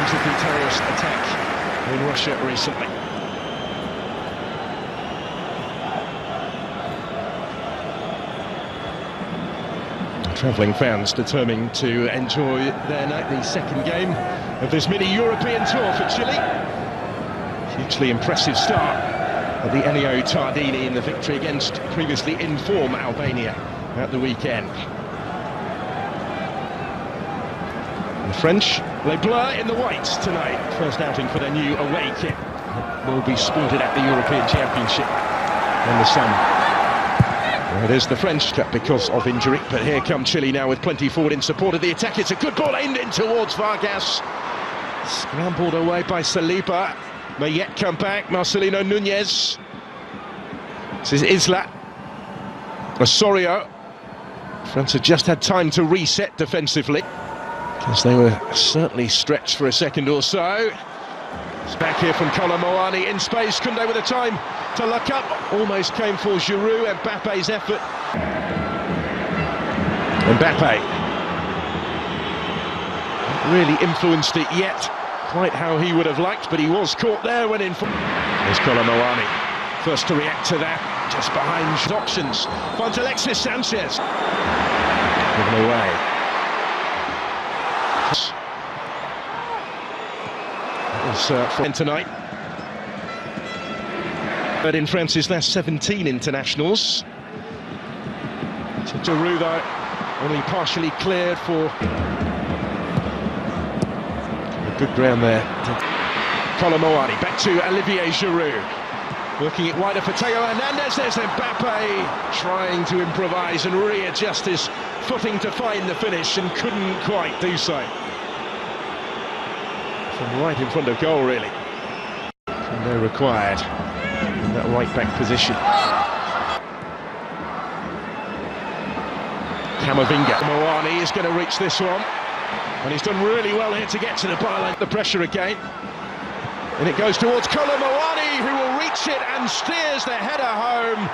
victims of the terrorist attack in Russia recently. Travelling fans determined to enjoy their night, the second game of this mini-European tour for Chile. Hugely impressive start of the Ennio Tardini in the victory against previously in form Albania at the weekend. The French, they blur in the whites tonight. First outing for their new away kit. Will be sported at the European Championship in the summer. It is the French cut because of injury, but here come Chile now with plenty forward in support of the attack. It's a good ball aimed in towards Vargas. Scrambled away by Saliba. May yet come back, Marcelino Núñez. This is Isla. Osorio. France have just had time to reset defensively, because they were certainly stretched for a second or so. It's back here from Kolomoani in space. Koundé with the time to look up. Almost came for Giroud. Mbappe's effort. Mbappé. Not really influenced it yet, quite how he would have liked, but he was caught there when in. There's Kolomoani. First to react to that, just behind options. Finds Alexis Sanchez. Given away. For tonight. But in France's last 17 internationals. Giroud though, only partially cleared for a good ground there. Kolomoani back to Olivier Giroud. Working it wider for Theo Hernandez. There's Mbappé trying to improvise and readjust his footing to find the finish and couldn't quite do so. From right in front of goal, really. And they're required in that right-back position. Camavinga. Moani is going to reach this one. And he's done really well here to get to the byline. The pressure again. And it goes towards Kolomoani, who will reach it and steers the header home.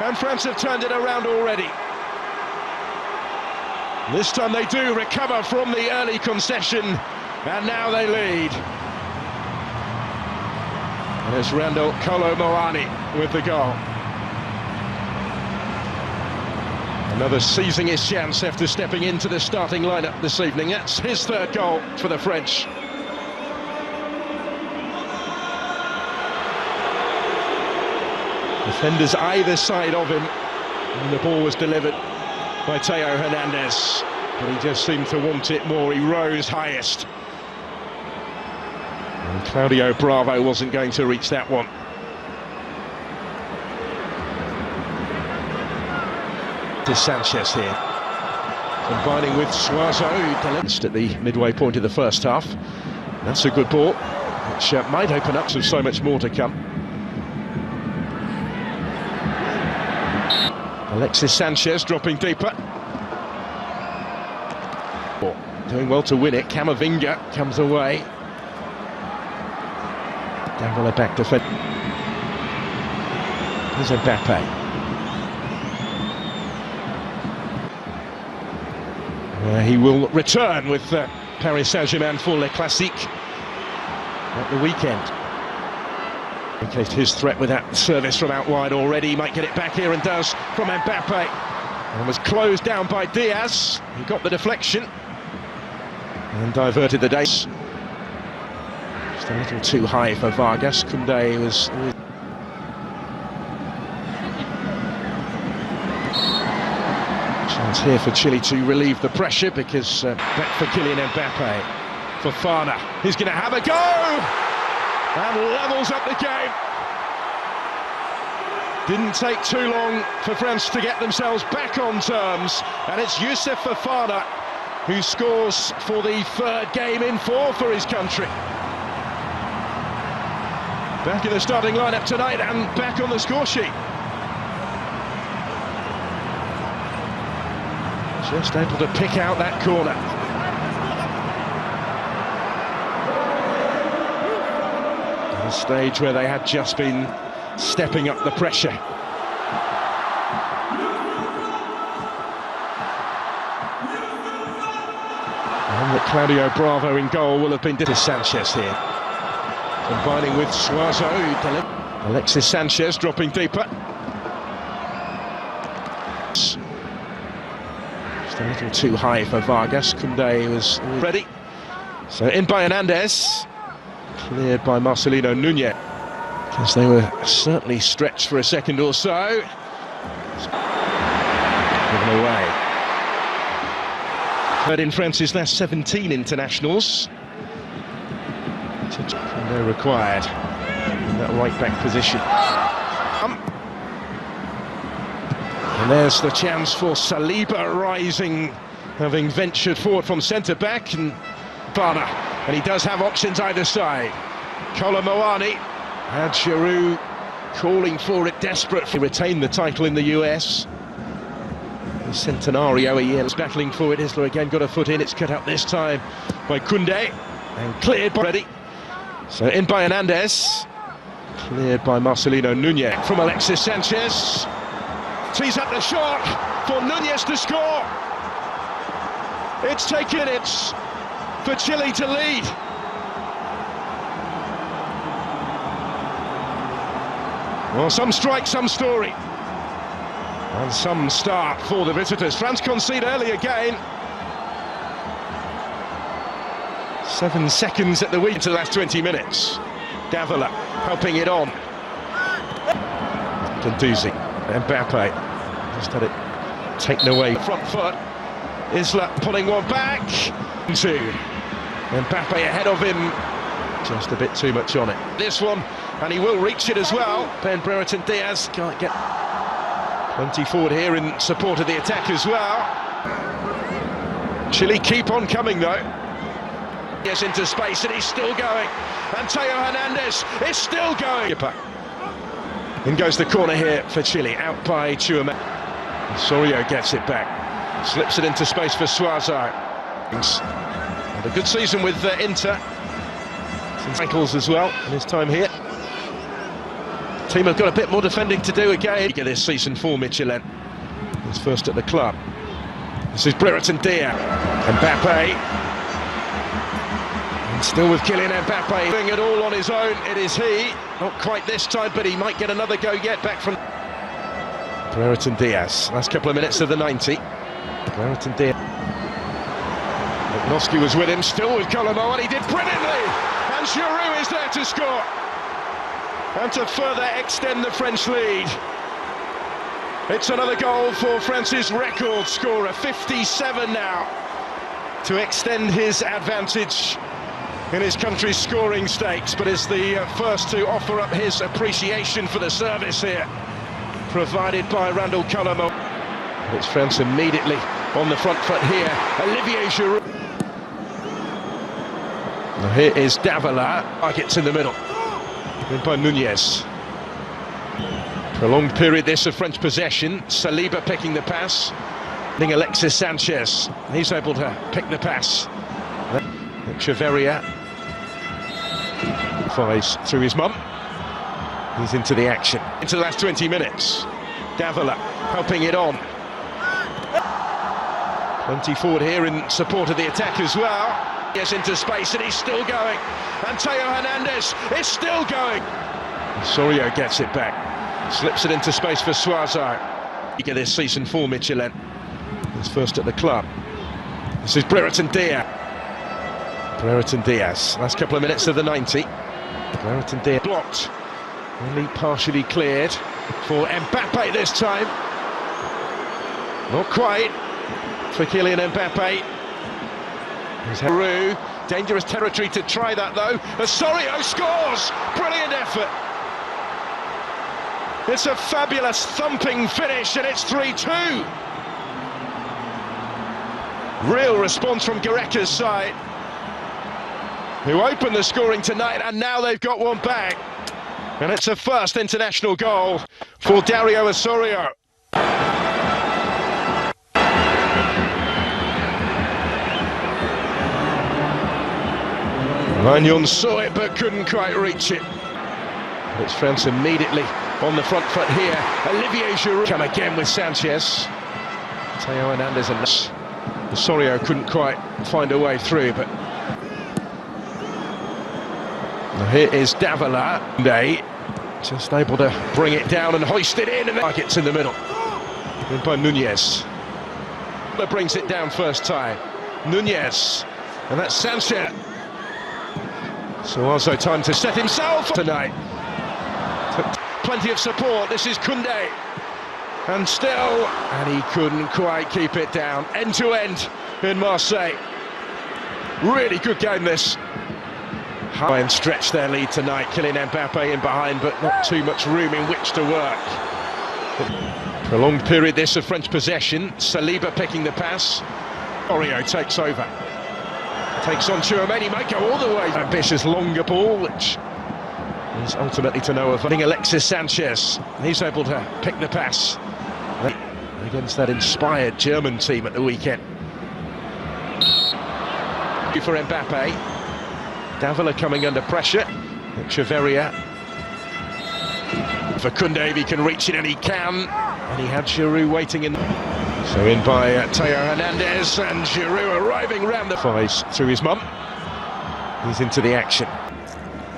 And France have turned it around already. This time they do recover from the early concession. And now they lead. And it's Randall Kolomoani with the goal. Another seizing his chance after stepping into the starting lineup this evening. That's his third goal for the French. Defenders either side of him. And the ball was delivered by Theo Hernandez. But he just seemed to want it more. He rose highest. And Claudio Bravo wasn't going to reach that one. To Sanchez here, combining with Suazo, who at the midway point of the first half. That's a good ball, which might open up so much more to come. Alexis Sanchez dropping deeper. Doing well to win it. Camavinga comes away. Dangle back defense. Here's Mbappé. He will return with Paris Saint-Germain for Le Classique at the weekend. Incased his threat with that service from out wide already. He might get it back here and does from Mbappé. And was closed down by Diaz. He got the deflection and diverted the days. Just a little too high for Vargas. Koundé was... Chance here for Chile to relieve the pressure, because back for Kylian Mbappé. Fofana, he's going to have a go! And levels up the game. Didn't take too long for France to get themselves back on terms. And it's Youssouf Fofana who scores for the third game in 4 for his country. Back in the starting lineup tonight and back on the score sheet. Just able to pick out that corner. At a stage where they had just been stepping up the pressure. And Claudio Bravo in goal will have been Sanchez here. Combining with Suazo. Alexis Sanchez dropping deeper. Just a little too high for Vargas. Koundé was ready. So in by Hernandez. Cleared by Marcelino Núñez. Because they were certainly stretched for a second or so. Given away. But in France's last 17 internationals. Koundé required in that right back position. And there's the chance for Saliba rising, having ventured forward from centre back, and Bana, and he does have options either side. Kolomoani and Giroud calling for it, desperate to retain the title in the US. The Centenario a year, battling for it. Isla again got a foot in, it's cut out this time by Koundé and cleared by ready. So in by Hernandez, cleared by Marcelino Núñez from Alexis Sanchez. Tees up the shot for Núñez to score. It's taken, it's for Chile to lead. Well, some strike, some story. And some start for the visitors. France concede early again. 7 seconds at the week to the last 20 minutes. Davila helping it on. Gendouzi, Mbappé just had it taken away. Front foot. Isla pulling one back. Two. Mbappé ahead of him. Just a bit too much on it. This one, and he will reach it as well. Ben Brereton Diaz can't get plenty forward here in support of the attack as well. Chile keep on coming though. Yes, into space, and he's still going. And Theo Hernandez is still going. In goes the corner here for Chile, out by Tchouaméni. Osorio gets it back, slips it into space for Suazo. And a good season with Inter. Some tackles as well in his time here. The team have got a bit more defending to do again. This season for Michelin. He's first at the club. This is Brereton Diaz. Mbappé. And still with Kylian Mbappé doing it all on his own. It is he. Not quite this time, but he might get another go yet back from Brereton Diaz. Last couple of minutes of the 90. Brereton Diaz. Noski was with him, still with Kolomoani, and he did brilliantly! And Giroud is there to score! And to further extend the French lead. It's another goal for France's record scorer, 57 now, to extend his advantage in his country's scoring stakes, but is the first to offer up his appreciation for the service here, provided by Randall Kolomoani. It's France immediately on the front foot here. Olivier Giroud. Now here is Davila. Targets in the middle. Then by Núñez. Prolonged period this of French possession. Saliba picking the pass. Then Alexis Sanchez. He's able to pick the pass. Echeverria flies through his mum. He's into the action. Into the last 20 minutes. Davila helping it on. Plenty forward here in support of the attack as well. Yes, into space, and he's still going. And Theo Hernandez is still going. Osorio gets it back. Slips it into space for Suazo. This season for Michelin. He's first at the club. This is Brereton Diaz. Brereton Diaz. Last couple of minutes of the 90. Brereton Diaz blocked. Only partially cleared for Mbappé this time. Not quite for Kylian Mbappé. Giroud, dangerous territory to try that though. Osorio scores! Brilliant effort. It's a fabulous thumping finish, and it's 3-2. Real response from Gareca's side, who opened the scoring tonight, and now they've got one back. And it's a first international goal for Dario Osorio. Magnon saw it but couldn't quite reach it. But it's France immediately on the front foot here. Olivier Giroud come again with Sanchez. Theo Hernandez and Osorio couldn't quite find a way through, but now here is Davila. Just able to bring it down and hoist it in, and then it's in the middle. In by Nunez. That brings it down first time. Nunez, and that's Sanchez. So also time to set himself tonight. Plenty of support. This is Koundé, and still, and he couldn't quite keep it down. End to end in Marseille. Really good game this. High and stretch their lead tonight. Kylian Mbappé in behind, but not too much room in which to work. Prolonged period this of French possession. Saliba picking the pass. Aurélien takes over. Takes on Tchouaméni, might go all the way. Ambitious longer ball, which is ultimately to no avail. Alexis Sanchez, he's able to pick the pass against that inspired German team at the weekend. For Mbappé. Davila coming under pressure. Echeverria. For Koundé, if he can reach it, and he can. And he had Giroud waiting in. So in by Theo Hernandez, and Giroud arriving round the fives through his mum. He's into the action.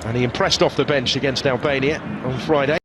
And he impressed off the bench against Albania on Friday.